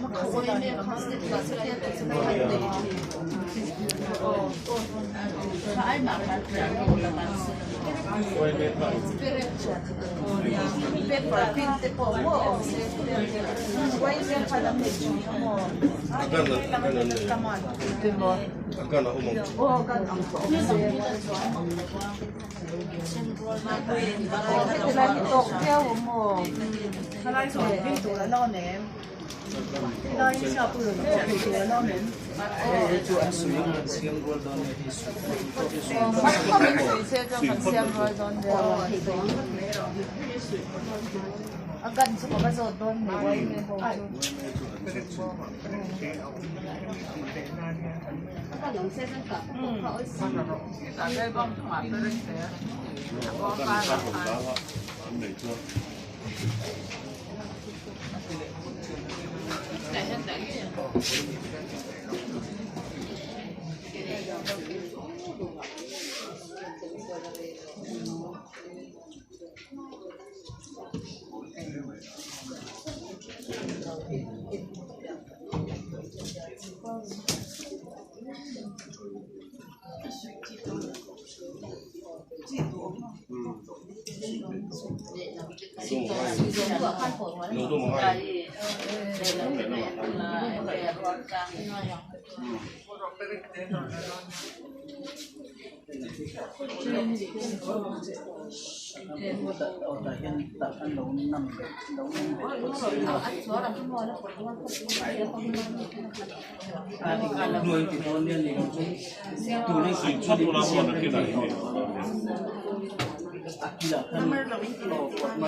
ma kawai ne constant ba sai ta tsaya da ai ma ka ta da ba per pinte po mo why is it para me akan umum oh kan ang ko lagi to theo mo lagi so bin to lo ne lagi sa pu lo lo ne जो sing gold on agad sa pagkasot doon may why may po yung season ka Tại bông mặt tôi đánh sẽ có ba là